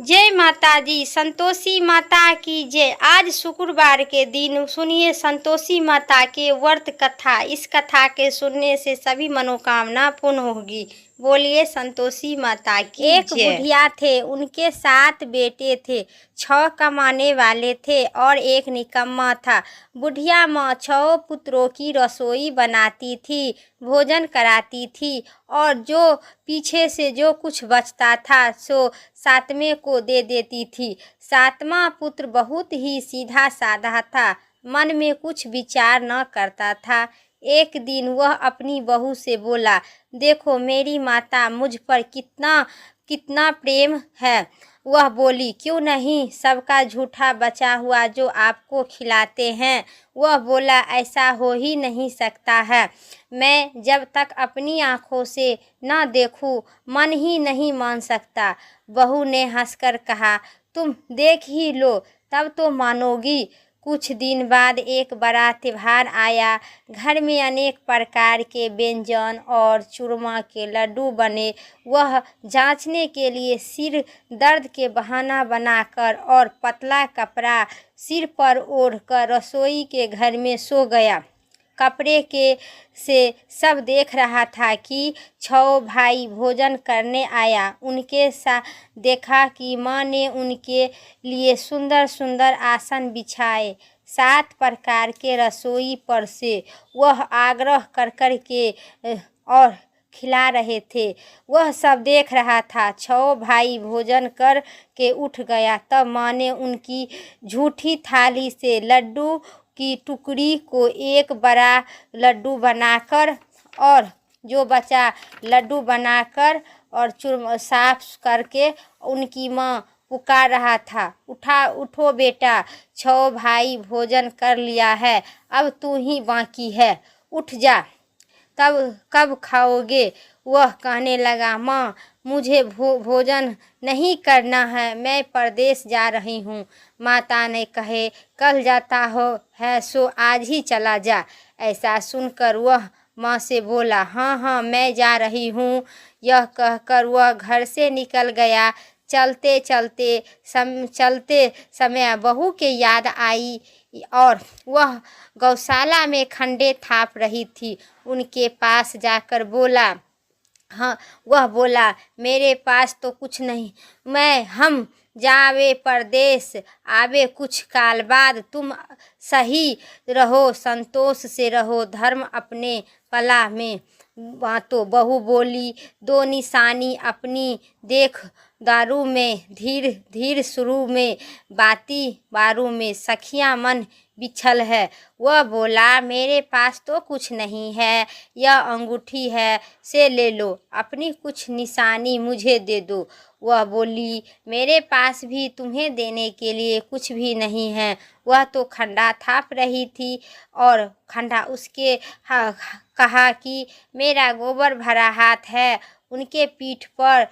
जय माता दी, संतोषी माता की जय। आज शुक्रवार के दिन सुनिए संतोषी माता के व्रत कथा। इस कथा के सुनने से सभी मनोकामना पूर्ण होगी। बोलिए संतोषी माता की जय। एक बुढ़िया थे, उनके 7 बेटे थे। 6 कमाने वाले थे और एक निकम्मा था। बुढ़िया माँ 6 पुत्रों की रसोई बनाती थी, भोजन कराती थी और जो पीछे से जो कुछ बचता था सो 7वें को दे देती थी। 7वां पुत्र बहुत ही सीधा साधा था, मन में कुछ विचार न करता था। एक दिन वह अपनी बहू से बोला, देखो मेरी माता मुझ पर कितना कितना प्रेम है। वह बोली, क्यों नहीं, सबका झूठा बचा हुआ जो आपको खिलाते हैं। वह बोला, ऐसा हो ही नहीं सकता है। मैं जब तक अपनी आँखों से न देखूं मन ही नहीं मान सकता। बहू ने हंसकर कहा, तुम देख ही लो तब तो मानोगी। कुछ दिन बाद एक बड़ा त्योहार आया। घर में अनेक प्रकार के व्यंजन और चूरमा के लड्डू बने। वह जांचने के लिए सिर दर्द के बहाना बनाकर और पतला कपड़ा सिर पर ओढ़कर रसोई के घर में सो गया। कपड़े के से सब देख रहा था कि 6 भाई भोजन करने आया। उनके साथ देखा कि माँ ने उनके लिए सुंदर सुंदर आसन बिछाए। 7 प्रकार के रसोई पर से वह आग्रह कर के और खिला रहे थे। वह सब देख रहा था। 6 भाई भोजन कर के उठ गया। तब माँ ने उनकी झूठी थाली से लड्डू की टुकड़ी को एक बड़ा लड्डू बनाकर और जो बचा लड्डू बनाकर और साफ करके उनकी माँ पुकार रहा था, उठो बेटा, 6 भाई भोजन कर लिया है, अब तू ही बाकी है, उठ जा, तब कब खाओगे। वह कहने लगा, माँ मुझे भोजन नहीं करना है, मैं परदेश जा रही हूँ। माता ने कहे, कल जाता हो है सो आज ही चला जा। ऐसा सुनकर वह माँ से बोला, हाँ हाँ मैं जा रही हूँ। यह कहकर वह घर से निकल गया। चलते समय बहू के याद आई और वह गौशाला में खंडे थाप रही थी। उनके पास जाकर बोला, हाँ, वह बोला, मेरे पास तो कुछ नहीं, हम जावे परदेश, आवे कुछ काल बाद, तुम सही रहो, संतोष से रहो, धर्म अपने पला में बाँटो। बहू बोली, 2 निशानी अपनी देख दारू में, धीर शुरू में, बाती बारू में, सखियाँ मन बिछल है। वह बोला, मेरे पास तो कुछ नहीं है, यह अंगूठी है, से ले लो, अपनी कुछ निशानी मुझे दे दो। वह बोली, मेरे पास भी तुम्हें देने के लिए कुछ भी नहीं है। वह तो खंडा थाप रही थी और खंडा उसके कहा कि मेरा गोबर भरा हाथ है। उनके पीठ पर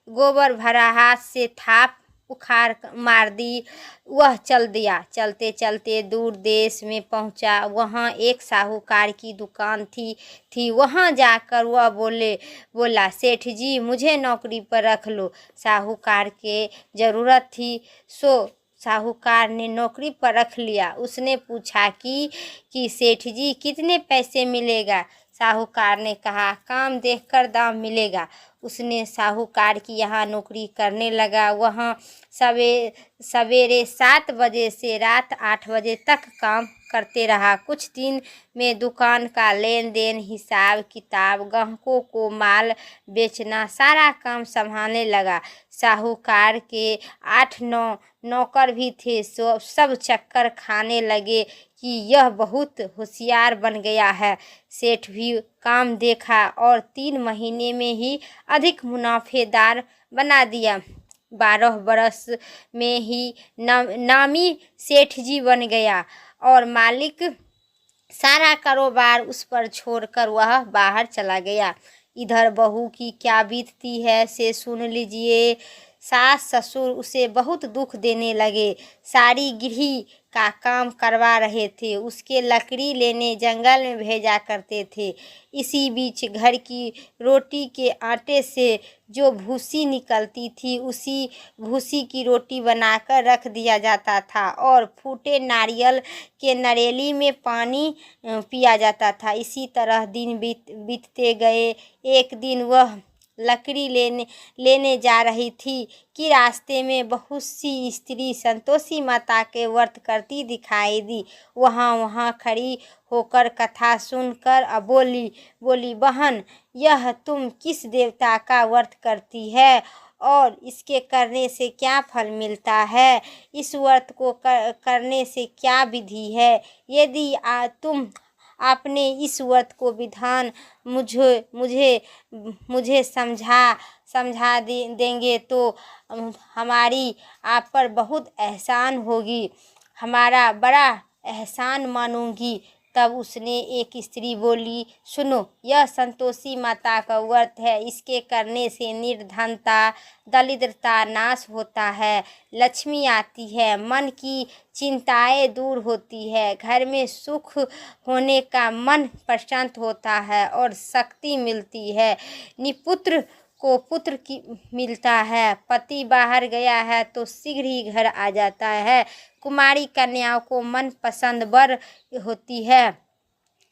गोबर भरा हाथ से थाप उखाड़ मार दी। वह चल दिया। चलते चलते दूर देश में पहुंचा। वहां एक साहूकार की दुकान थी। वहां जाकर वह बोला, सेठ जी मुझे नौकरी पर रख लो। साहूकार के ज़रूरत थी सो साहूकार ने नौकरी पर रख लिया। उसने पूछा कि सेठ जी कितने पैसे मिलेगा। साहूकार ने कहा, काम देखकर दाम मिलेगा। उसने साहूकार की यहाँ नौकरी करने लगा। वहाँ सवेरे 7 बजे से रात 8 बजे तक काम करते रहा। कुछ दिन में दुकान का लेन देन, हिसाब किताब, ग्राहकों को माल बेचना, सारा काम संभालने लगा। साहूकार के 8-9 नौकर भी थे। सब चक्कर खाने लगे कि यह बहुत होशियार बन गया है। सेठ भी काम देखा और 3 महीने में ही अधिक मुनाफेदार बना दिया। 12 बरस में ही नामी सेठ जी बन गया और मालिक सारा कारोबार उस पर छोड़कर वह बाहर चला गया। इधर बहू की क्या बीतती है से सुन लीजिए। सास ससुर उसे बहुत दुख देने लगे। सारी गिरही का काम करवा रहे थे, उसके लकड़ी लेने जंगल में भेजा करते थे। इसी बीच घर की रोटी के आटे से जो भूसी निकलती थी, उसी भूसी की रोटी बनाकर रख दिया जाता था और फूटे नारियल के नरेली में पानी पिया जाता था। इसी तरह दिन बीतते गए। एक दिन वह लकड़ी लेने जा रही थी कि रास्ते में बहुत सी स्त्री संतोषी माता के व्रत करती दिखाई दी। वहाँ खड़ी होकर कथा सुनकर बोली बहन, यह तुम किस देवता का व्रत करती है और इसके करने से क्या फल मिलता है? इस व्रत को करने से क्या विधि है? यदि तुम आपने इस व्रत को विधान मुझे समझा देंगे तो हमारी आप पर बहुत एहसान होगी, हमारा बड़ा एहसान मानूंगी। तब उसने एक स्त्री बोली, सुनो, यह संतोषी माता का व्रत है। इसके करने से निर्धनता, दरिद्रता नाश होता है, लक्ष्मी आती है, मन की चिंताएं दूर होती है, घर में सुख होने का मन प्रशांत होता है और शक्ति मिलती है। निपुत्र को पुत्र की मिलता है, पति बाहर गया है तो शीघ्र ही घर आ जाता है, कुमारी कन्याओं को मनपसंद वर होती है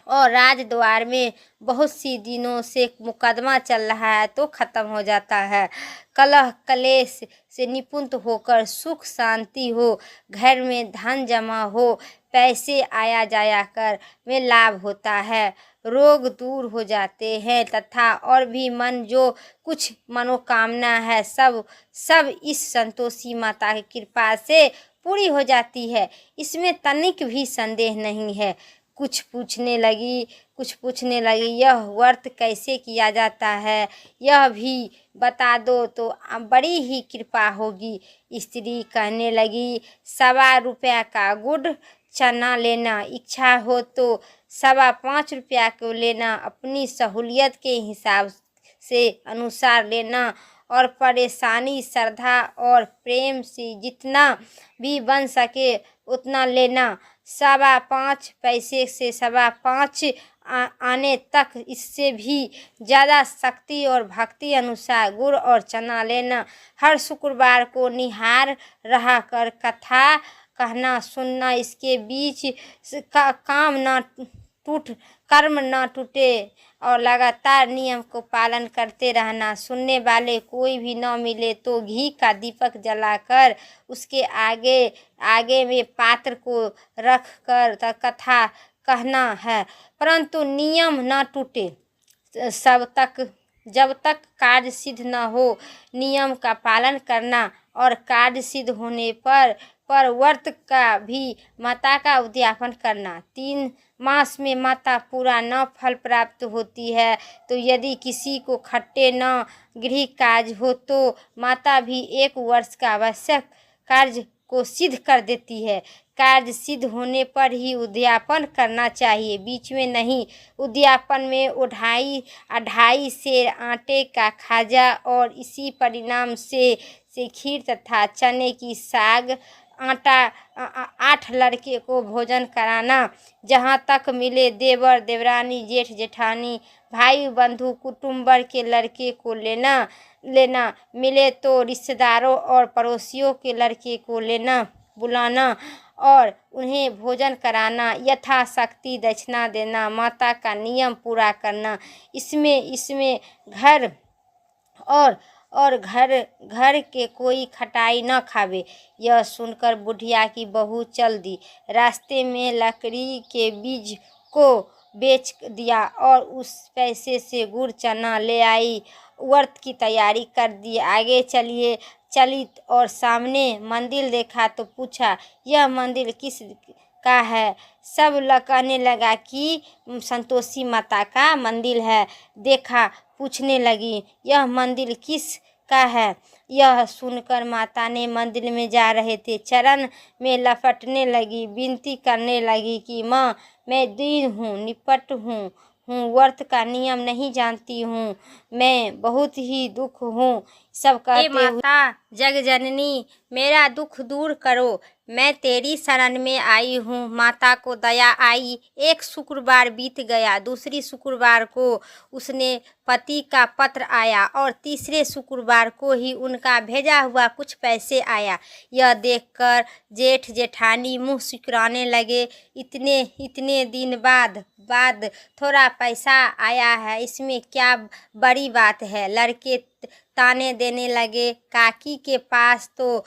और राजद्वार में बहुत सी दिनों से मुकदमा चल रहा है तो खत्म हो जाता है। कलह कलेश से निपुण होकर सुख शांति हो, घर में धन जमा हो, पैसे आया जाया कर में लाभ होता है, रोग दूर हो जाते हैं तथा और भी मन जो कुछ मनोकामना है सब इस संतोषी माता की कृपा से पूरी हो जाती है। इसमें तनिक भी संदेह नहीं है। कुछ पूछने लगी, यह व्रत कैसे किया जाता है, यह भी बता दो तो बड़ी ही कृपा होगी। स्त्री कहने लगी, 1.25 रुपया का गुड़ चना लेना, इच्छा हो तो 5.25 रुपया को लेना, अपनी सहूलियत के हिसाब से अनुसार लेना और परेशानी श्रद्धा और प्रेम से जितना भी बन सके उतना लेना। 5.25 पैसे से 5.25 आने तक, इससे भी ज़्यादा शक्ति और भक्ति अनुसार गुड़ और चना लेना। हर शुक्रवार को निहार रहा कर कथा कहना सुनना, इसके बीच कर्म न टूटे और लगातार नियम को पालन करते रहना। सुनने वाले कोई भी न मिले तो घी का दीपक जलाकर उसके आगे में पात्र को रख कर कथा कहना है, परंतु नियम न टूटे जब तक कार्य सिद्ध न हो। नियम का पालन करना और कार्य सिद्ध होने पर व्रत का भी माता का उद्यापन करना। 3 मास में माता पूरा न फल प्राप्त होती है तो यदि किसी को खट्टे न गृह कार्य हो तो माता भी 1 वर्ष का आवश्यक कार्य को सिद्ध कर देती है। कार्य सिद्ध होने पर ही उद्यापन करना चाहिए, बीच में नहीं। उद्यापन में 2.5 सेर आटे का खाजा और इसी परिणाम से खीर तथा चने की साग आटा 8 लड़के को भोजन कराना। जहाँ तक मिले देवर देवरानी जेठ जेठानी भाई बंधु कुटुंबर के लड़के को लेना मिले तो रिश्तेदारों और पड़ोसियों के लड़के को बुलाना और उन्हें भोजन कराना। यथाशक्ति दक्षिणा देना, माता का नियम पूरा करना। इसमें घर के कोई खटाई न खावे। यह सुनकर बुढ़िया की बहू चल दी, रास्ते में लकड़ी के बीज को बेच दिया और उस पैसे से गुड़ चना ले आई, व्रत की तैयारी कर दी। आगे चली और सामने मंदिर देखा तो पूछा, यह मंदिर किस का है? सब कहने लगा कि संतोषी माता का मंदिर है। देखा, पूछने लगी, यह मंदिर किस का है? यह सुनकर माता ने मंदिर में जा रहे थे चरण में लपटने लगी, विनती करने लगी कि माँ, मैं दीन हूँ, निपट हूँ, व्रत का नियम नहीं जानती हूँ, मैं बहुत ही दुख हूँ। सब कहते, माता जग जननी, मेरा दुख दूर करो, मैं तेरी शरण में आई हूँ। माता को दया आई। एक शुक्रवार बीत गया, दूसरी शुक्रवार को उसने पति का पत्र आया और तीसरे शुक्रवार को ही उनका भेजा हुआ कुछ पैसे आया। यह देखकर जेठ जेठानी मुँह सिकुड़ाने लगे। इतने दिन बाद थोड़ा पैसा आया है, इसमें क्या बड़ी बात है। लड़के ताने देने लगे। काकी के पास तो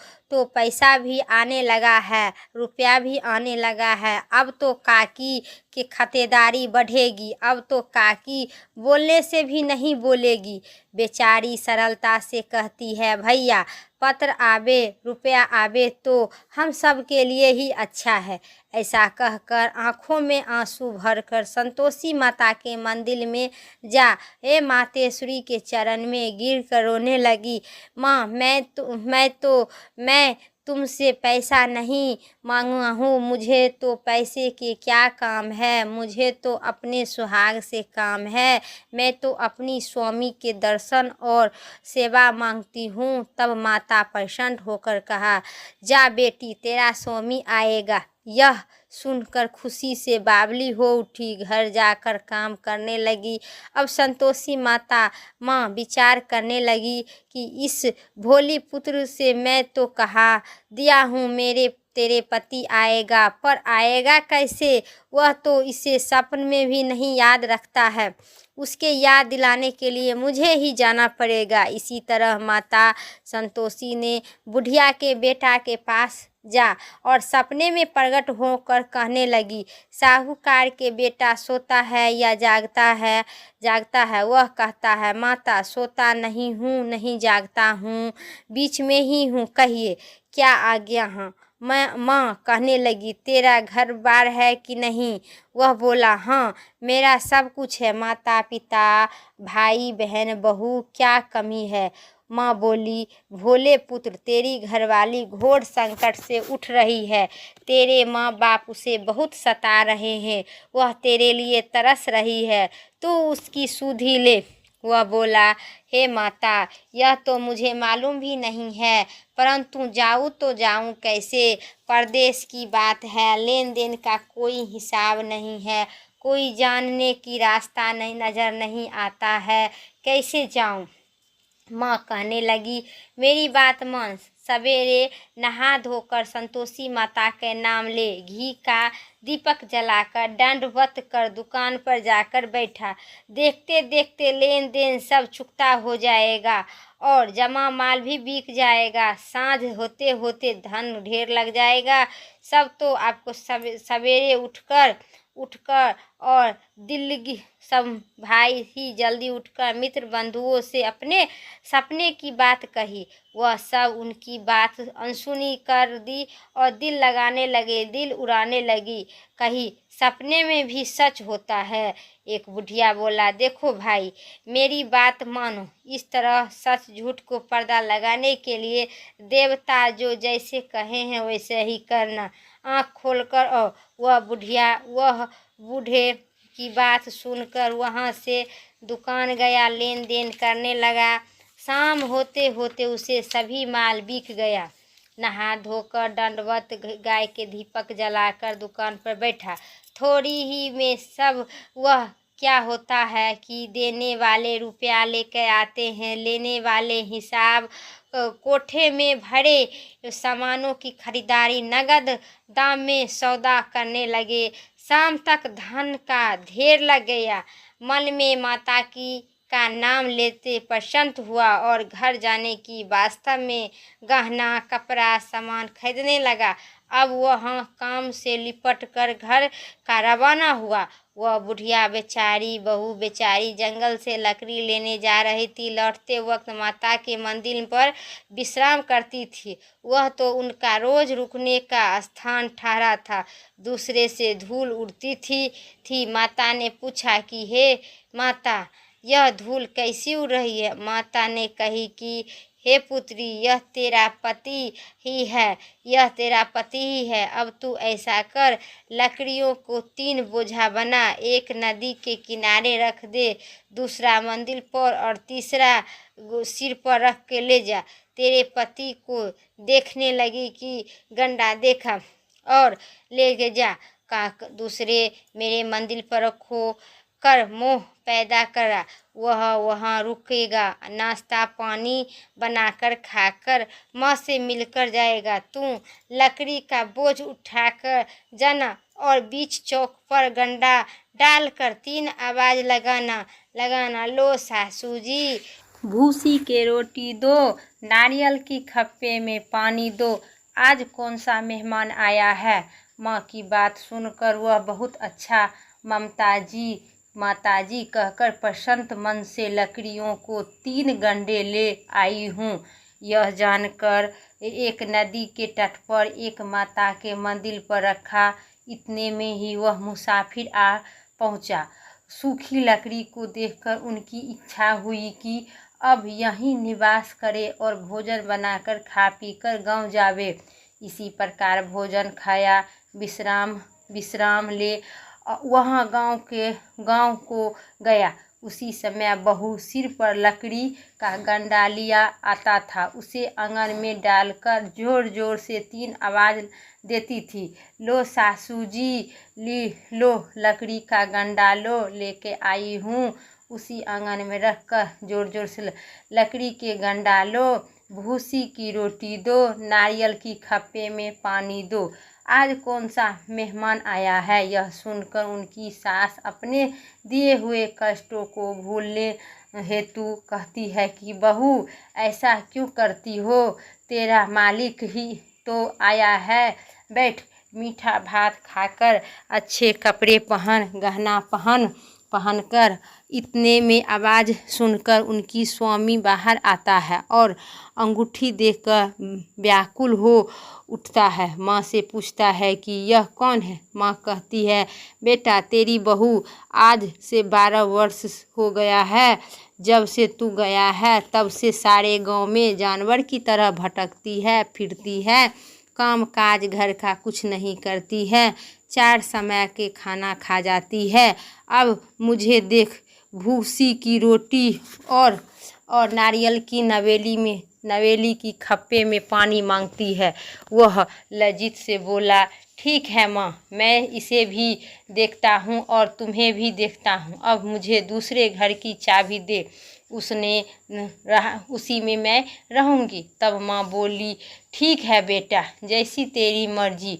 पैसा भी आने लगा है, रुपया भी आने लगा है। अब तो काकी की खातिरदारी बढ़ेगी। अब तो काकी बोलने से भी नहीं बोलेगी। बेचारी सरलता से कहती है, भैया पत्र आवे रुपया आवे तो हम सब के लिए ही अच्छा है। ऐसा कहकर आंखों में आंसू भरकर संतोषी माता के मंदिर में जा हे मातेश्वरी के चरण में गिर कर रोने लगी। माँ मैं तुमसे पैसा नहीं मांगा हूँ। मुझे तो पैसे के क्या काम है, मुझे तो अपने सुहाग से काम है। मैं तो अपनी स्वामी के दर्शन और सेवा मांगती हूँ। तब माता प्रसन्न होकर कहा, जा बेटी तेरा स्वामी आएगा। यह सुनकर खुशी से बावली हो उठी। घर जाकर काम करने लगी। अब संतोषी माँ विचार करने लगी कि इस भोली पुत्र से मैं तो कहा दिया हूँ तेरे पति आएगा, पर आएगा कैसे? वह तो इसे सपन में भी नहीं याद रखता है। उसके याद दिलाने के लिए मुझे ही जाना पड़ेगा। इसी तरह माता संतोषी ने बुढ़िया के बेटा के पास जा और सपने में प्रकट होकर कहने लगी, साहूकार के बेटा सोता है या जागता है? वह कहता है, माता सोता नहीं हूँ, नहीं जागता हूँ, बीच में ही हूँ, कहिए क्या आज्ञा है? माँ कहने लगी, तेरा घर बार है कि नहीं? वह बोला, हाँ मेरा सब कुछ है, माता पिता भाई बहन बहू, क्या कमी है? माँ बोली, भोले पुत्र तेरी घरवाली घोर संकट से उठ रही है। तेरे माँ बाप उसे बहुत सता रहे हैं। वह तेरे लिए तरस रही है, तू उसकी सुधि ले। वह बोला, हे माता यह तो मुझे मालूम भी नहीं है, परंतु जाऊँ तो जाऊँ कैसे? परदेश की बात है, लेन देन का कोई हिसाब नहीं है, कोई जानने की रास्ता नहीं नज़र नहीं आता है, कैसे जाऊँ? माँ कहने लगी, मेरी बात मान। सवेरे नहा धोकर संतोषी माता के नाम ले, घी का दीपक जलाकर दंडवत कर दुकान पर जाकर बैठा। देखते देखते लेन देन सब चुकता हो जाएगा और जमा माल भी बिक जाएगा। सांझ होते होते धन ढेर लग जाएगा। सब तो आपको सवेरे उठकर और दिल्ली सब भाई ही जल्दी उठकर मित्र बंधुओं से अपने सपने की बात कही। वह सब उनकी बात अनसुनी कर दी और दिल उड़ाने लगी। कही, सपने में भी सच होता है। एक बुढ़िया बोला, देखो भाई मेरी बात मानो, इस तरह सच झूठ को पर्दा लगाने के लिए देवता जो जैसे कहे हैं वैसे ही करना। आँख खोलकर और वह बूढ़े की बात सुनकर वहाँ से दुकान गया, लेन देन करने लगा। शाम होते होते उसे सभी माल बिक गया। नहा धोकर दंडवत गाय के दीपक जलाकर दुकान पर बैठा। थोड़ी ही में सब वह क्या होता है कि देने वाले रुपया लेकर आते हैं, लेने वाले हिसाब कोठे में भरे सामानों की खरीदारी नगद दाम में सौदा करने लगे। शाम तक धन का ढेर लग गया। मन में माता का नाम लेते प्रसन्न हुआ और घर जाने की वास्तव में गहना कपड़ा सामान खरीदने लगा। अब वह काम से लिपट कर घर का रवाना हुआ। वह बुढ़िया बहू बेचारी जंगल से लकड़ी लेने जा रही थी। लौटते वक्त माता के मंदिर पर विश्राम करती थी। वह तो उनका रोज रुकने का स्थान ठहरा था। दूसरे से धूल उड़ती थी। माता ने पूछा कि हे माता यह धूल कैसी उड़ रही है? माता ने कही कि हे पुत्री यह तेरा पति ही है। अब तू ऐसा कर, लकड़ियों को 3 बोझा बना, एक नदी के किनारे रख दे, दूसरा मंदिर पर और तीसरा सिर पर रख के ले जा। तेरे पति को देखने लगी कि गंडा देखा और ले जा का दूसरे मेरे मंदिर पर रखो कर मोह पैदा करा, वह वहाँ रुकेगा, नाश्ता पानी बनाकर खाकर माँ से मिलकर जाएगा। तू लकड़ी का बोझ उठाकर जाना और बीच चौक पर गंडा डालकर 3 आवाज लगाना, लो सासू जी भूसी के रोटी दो, नारियल की खप्पे में पानी दो, आज कौन सा मेहमान आया है। माँ की बात सुनकर वह बहुत अच्छा माताजी कहकर प्रसन्न मन से लकड़ियों को 3 गंडे ले आई हूँ। यह जानकर एक नदी के तट पर एक माता के मंदिर पर रखा। इतने में ही वह मुसाफिर आ पहुँचा। सूखी लकड़ी को देखकर उनकी इच्छा हुई कि अब यहीं निवास करे और भोजन बनाकर खा पीकर गांव जावे। इसी प्रकार भोजन खाया, विश्राम ले वहाँ गांव को गया। उसी समय बहू सिर पर लकड़ी का गंडा लिया आता था। उसे आंगन में डालकर जोर जोर से 3 आवाज देती थी, लो सासू जी, लो लकड़ी का गंडा लो, लेके आई हूँ। उसी आंगन में रखकर जोर जोर से लकड़ी के गंडा लो, भूसी की रोटी दो, नारियल की खप्पे में पानी दो, आज कौन सा मेहमान आया है। यह सुनकर उनकी सास अपने दिए हुए कष्टों को भूलने हेतु कहती है कि बहू ऐसा क्यों करती हो, तेरा मालिक ही तो आया है, बैठ मीठा भात खाकर अच्छे कपड़े पहन, गहना पहनकर। इतने में आवाज़ सुनकर उनकी स्वामी बाहर आता है और अंगूठी देखकर व्याकुल हो उठता है। माँ से पूछता है कि यह कौन है। माँ कहती है, बेटा तेरी बहू आज से 12 वर्ष हो गया है। जब से तू गया है तब से सारे गांव में जानवर की तरह भटकती है, फिरती है, काम काज घर का कुछ नहीं करती है, 4 समय के खाना खा जाती है। अब मुझे देख भूसी की रोटी और नारियल की नवेली की खप्पे में पानी मांगती है। वह लज्जित से बोला, ठीक है माँ, मैं इसे भी देखता हूँ और तुम्हें भी देखता हूँ, अब मुझे दूसरे घर की चाबी दे, उसी में मैं रहूँगी। तब माँ बोली, ठीक है बेटा, जैसी तेरी मर्जी।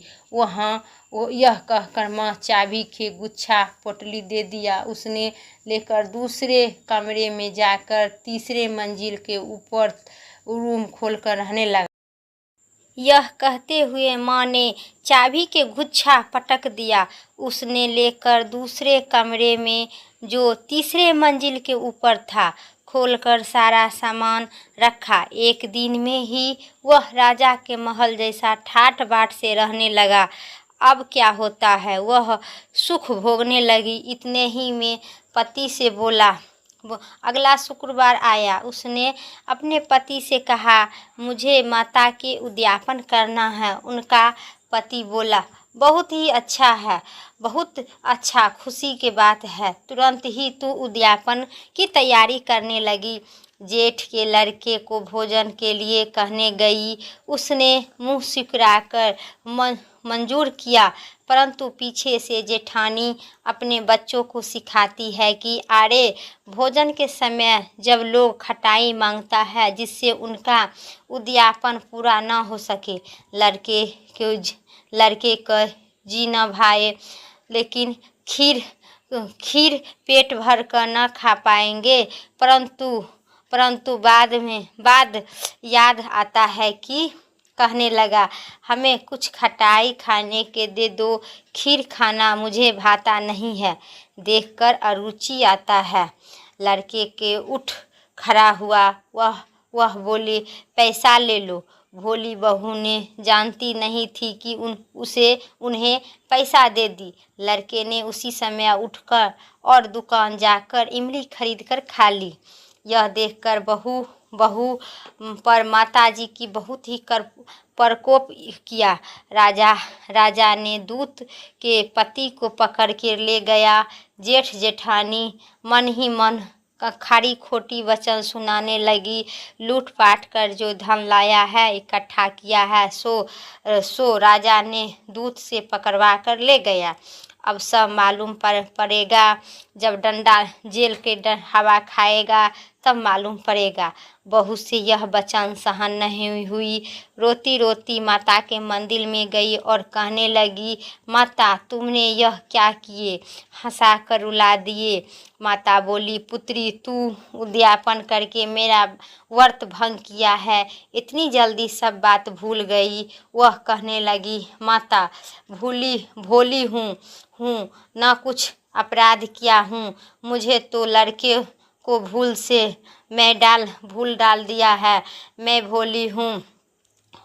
यह कहकर माँ चाबी के गुच्छा पोटली दे दिया। उसने लेकर दूसरे कमरे में जाकर तीसरे मंजिल के ऊपर रूम खोलकर रहने लगा। यह कहते हुए माँ ने चाबी के गुच्छा पटक दिया। उसने लेकर दूसरे कमरे में जो तीसरे मंजिल के ऊपर था खोलकर सारा सामान रखा। एक दिन में ही वह राजा के महल जैसा ठाट बाट से रहने लगा। अब क्या होता है, वह सुख भोगने लगी। इतने ही में पति से बोला, अगला शुक्रवार आया। उसने अपने पति से कहा, मुझे माता के उद्यापन करना है। उनका पति बोला, बहुत ही अच्छा है, बहुत अच्छा, खुशी की बात है। तुरंत ही तू उद्यापन की तैयारी करने लगी। जेठ के लड़के को भोजन के लिए कहने गई। उसने मुंह सिकुड़ाकर मंजूर किया, परंतु पीछे से जेठानी अपने बच्चों को सिखाती है कि अरे भोजन के समय जब लोग खटाई मांगता है जिससे उनका उद्यापन पूरा ना हो सके, लड़के का जी न भाए, लेकिन खीर पेट भर कर न खा पाएंगे। परंतु बाद याद आता है कि कहने लगा, हमें कुछ खटाई खाने के दे दो, खीर खाना मुझे भाता नहीं है, देखकर अरुचि आता है। लड़के के उठ खड़ा हुआ। वह बोले, पैसा ले लो। भोली बहू ने जानती नहीं थी कि उन्हें पैसा दे दी। लड़के ने उसी समय उठकर और दुकान जाकर इमली खरीद कर खा ली। यह देखकर बहू पर माताजी की बहुत ही प्रकोप किया। राजा ने दूत के पति को पकड़ के ले गया। जेठ जेठानी मन ही मन खरी खोटी वचन सुनाने लगी। लूटपाट कर जो धन लाया है, इकट्ठा किया है, सो राजा ने दूत से पकड़वा कर ले गया। अब सब मालूम पड़ेगा। जब डंडा जेल के हवा खाएगा तब मालूम पड़ेगा। बहू से यह वचन सहन नहीं हुई। रोती रोती माता के मंदिर में गई और कहने लगी, माता तुमने यह क्या किए, हंसा कर रुला दिए। माता बोली, पुत्री तू उद्यापन करके मेरा व्रत भंग किया है, इतनी जल्दी सब बात भूल गई। वह कहने लगी, माता भोली हूँ ना कुछ अपराध किया हूँ। मुझे तो लड़के को भूल डाल दिया है। मैं भोली हूँ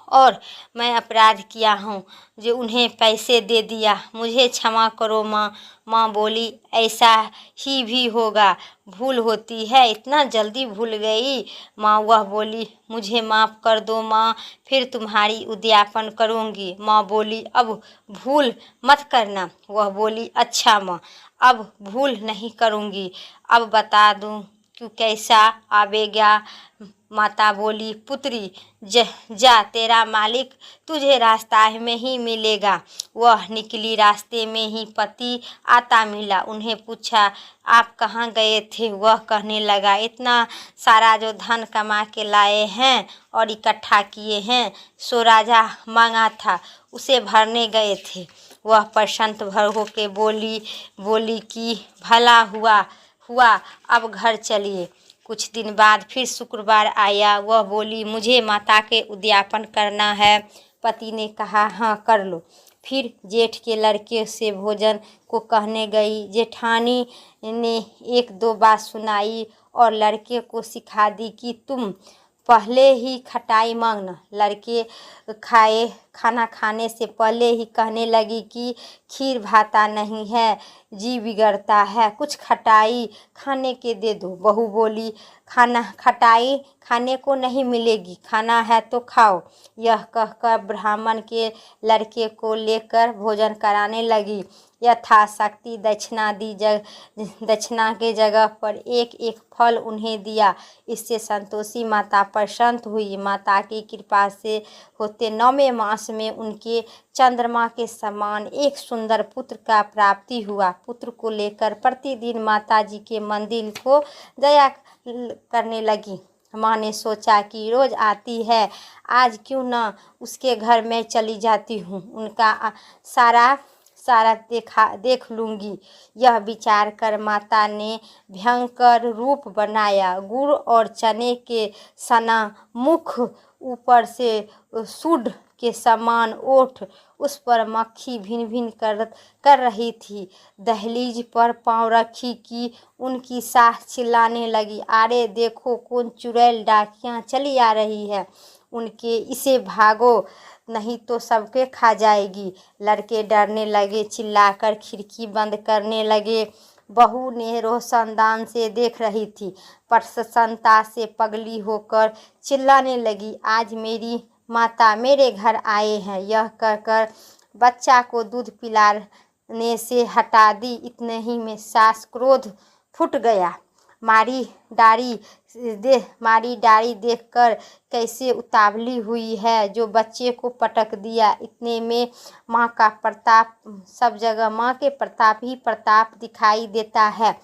और मैं अपराध किया हूँ जो उन्हें पैसे दे दिया। मुझे क्षमा करो माँ। माँ बोली, ऐसा ही भी होगा, भूल होती है, इतना जल्दी भूल गई। माँ वह बोली, मुझे माफ़ कर दो माँ, फिर तुम्हारी उद्यापन करूँगी। माँ बोली, अब भूल मत करना। वह बोली, अच्छा माँ, अब भूल नहीं करूँगी। अब बता दूँ क्यों कैसा आवेगा। माता बोली, पुत्री जा, तेरा मालिक तुझे रास्ता में ही मिलेगा। वह निकली, रास्ते में ही पति आता मिला। उन्हें पूछा, आप कहाँ गए थे? वह कहने लगा, इतना सारा जो धन कमा के लाए हैं और इकट्ठा किए हैं, सो राजा मांगा था, उसे भरने गए थे। वह प्रसन्न भर होके बोली कि भला हुआ, अब घर चलिए। कुछ दिन बाद फिर शुक्रवार आया। वह बोली, मुझे माता के उद्यापन करना है। पति ने कहा, हाँ कर लो। फिर जेठ के लड़के से भोजन को कहने गई। जेठानी ने एक दो बात सुनाई और लड़के को सिखा दी कि तुम पहले ही खटाई मांगना। लड़के खाना खाने से पहले ही कहने लगी कि खीर भाता नहीं है, जी बिगड़ता है, कुछ खटाई खाने के दे दो। बहू बोली, खटाई खाने को नहीं मिलेगी, खाना है तो खाओ। यह कहकर ब्राह्मण के लड़के को लेकर भोजन कराने लगी। यथाशक्ति दक्षिणा के जगह पर एक एक फल उन्हें दिया। इससे संतोषी माता प्रसन्न हुई। माता की कृपा से होते 9वें मास में उनके चंद्रमा के समान एक सुंदर पुत्र का प्राप्ति हुआ। पुत्र को लेकर प्रतिदिन माता जी के मंदिर को जाया करने लगी। माँ ने सोचा कि रोज आती है, आज क्यों ना उसके घर में चली जाती हूँ, उनका सारा देख लूँगी। यह विचार कर माता ने भयंकर रूप बनाया। गुड़ और चने के सना मुख, ऊपर से सूंड के समान ओठ, उस पर मक्खी भिन भिन कर रही थी। दहलीज पर पाँव रखी कि उनकी सास चिल्लाने लगी, अरे देखो कौन चुड़ैल डाकियाँ चली आ रही है, उनके इसे भागो नहीं तो सबके खा जाएगी। लड़के डरने लगे, चिल्लाकर खिड़की बंद करने लगे। बहू ने रोशनदान से देख रही थी, प्रसन्नता से पगली होकर चिल्लाने लगी, आज मेरी माता मेरे घर आए हैं। यह कहकर बच्चा को दूध पिलाने से हटा दी। इतने ही में सास क्रोध फूट गया। मारी डारी देखकर कैसे उतावली हुई है, जो बच्चे को पटक दिया। इतने में माँ का प्रताप, सब जगह माँ के प्रताप ही प्रताप दिखाई देता है।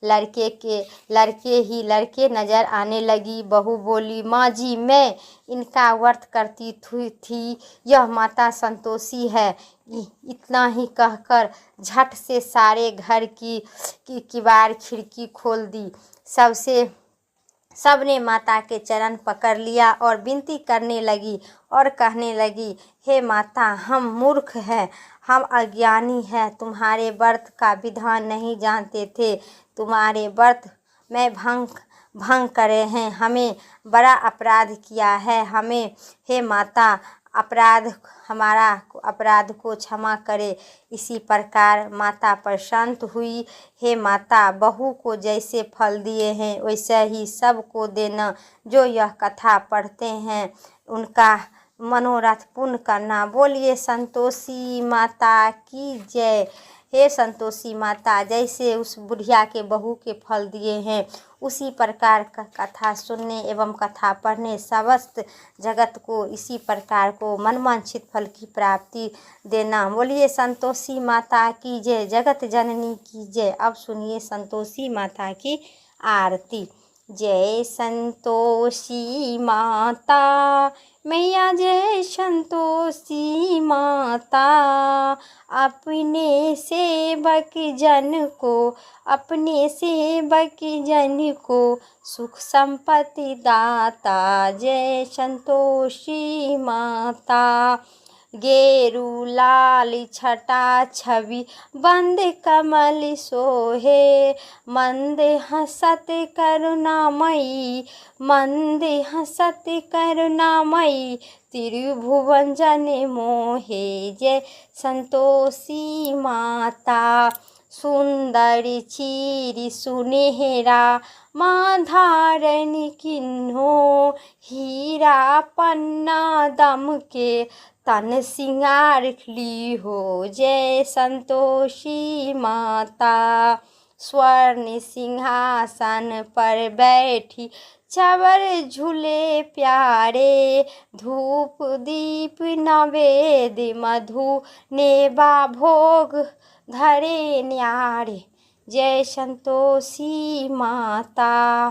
लड़के नजर आने लगी। बहू बोली, माँ जी मैं इनका व्रत करती थी, यह माता संतोषी है। इतना ही कहकर झट से सारे घर की किवाड़ खिड़की खोल दी। सबने माता के चरण पकड़ लिया और विनती करने लगी और कहने लगी, हे माता, हम मूर्ख हैं, हम अज्ञानी हैं, तुम्हारे व्रत का विधान नहीं जानते थे, तुम्हारे व्रत में भंग करे हैं, हमें बड़ा अपराध किया है, हमें हे माता हमारा अपराध को क्षमा करे। इसी प्रकार माता प्रसन्न हुई। हे माता, बहू को जैसे फल दिए हैं वैसे ही सबको देना। जो यह कथा पढ़ते हैं उनका मनोरथ पूर्ण करना। बोलिए संतोषी माता की जय। हे संतोषी माता, जैसे उस बुढ़िया के बहू के फल दिए हैं उसी प्रकार का कथा सुनने एवं कथा पढ़ने समस्त जगत को इसी प्रकार को मनवांछित फल की प्राप्ति देना। बोलिए संतोषी माता की जय, जगत जननी की जय। अब सुनिए संतोषी माता की आरती। जय संतोषी माता मैया, जय संतोषी माता। अपने सेवक जन को, अपने सेवक जन को सुख संपत्ति दाता। जय संतोषी माता। गेरू लाल छटा छवि बंद कमल सोहे। मंद हसत करुणामयी, मंद हसत करुणामयी त्रिभुवन जन मोहे। जय संतोषी माता। सुंदर चीर सुनहरा माँ धारण किन्हो। हीरा पन्ना दम के तन सिंगार ली हो। जय संतोषी माता। स्वर्ण सिंहासन पर बैठी चवर झूले प्यारे। धूप दीप नवेद मधु नेबा भोग धरे न्यारे। जय संतोषी माता।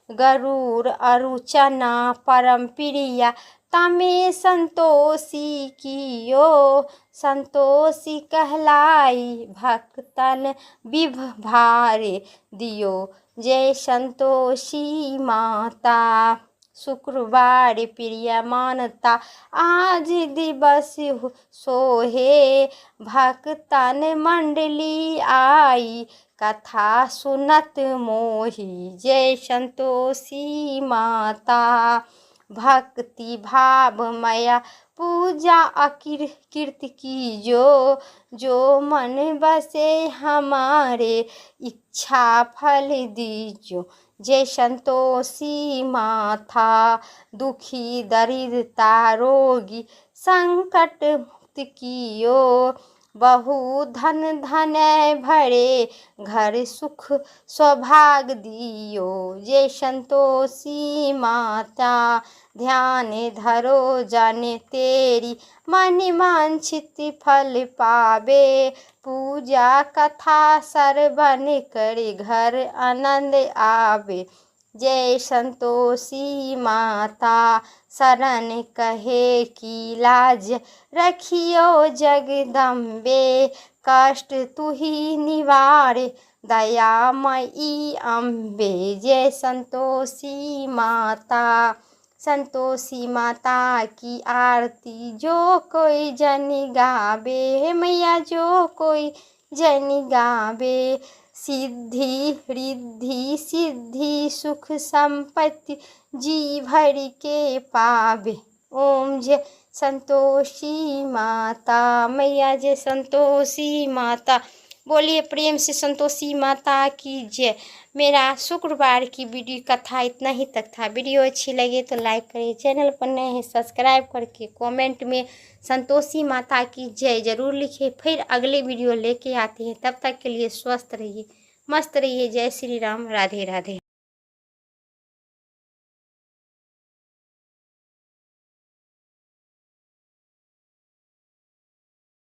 गरुड़ अरुचना परम प्रिया तमे संतोषी कियो। संतोषी कहलाई भक्तन विभ भार दियो। जय संतोषी माता। शुक्रवार प्रिय मानता आज दिवस सोहे। भक्तन मंडली आई कथा सुनत मोही। जय संतोषी माता। भक्ति भाव मया पूजा कीर्ति की जो मन बसे हमारे इच्छा फल दीजो। जय संतोषी माता। दुखी दरिद्रता रोगी संकट मुक्त कियो। बहु धन धन भरे घर सुख सौभाग दियो। जय संतोषी माता। ध्यान धरो जाने तेरी मन वांछित फल पावे। पूजा कथा सरवन करे घर आनंद आवे। जय संतोषी माता। शरण कहे की लाज रखियो जगदम्बे। कष्ट तू ही निवारे दयामयी अम्बे। जय संतोषी माता। संतोषी माता की आरती जो कोई जन गावे। मैया जो कोई जन गावे। सिद्धि रिद्धि सिद्धि सुख संपत्ति जी भर के पावे। ओम जय संतोषी माता मैया, जय संतोषी माता। बोलिए प्रेम से संतोषी माता की जय। मेरा शुक्रवार की वीडियो कथा इतना ही तक था। वीडियो अच्छी लगे तो लाइक करिए, चैनल पर नए हैं सब्सक्राइब करके कमेंट में संतोषी माता की जय जरूर लिखिए। फिर अगले वीडियो लेके आते हैं, तब तक के लिए स्वस्थ रहिए, मस्त रहिए। जय श्री राम, राधे राधे।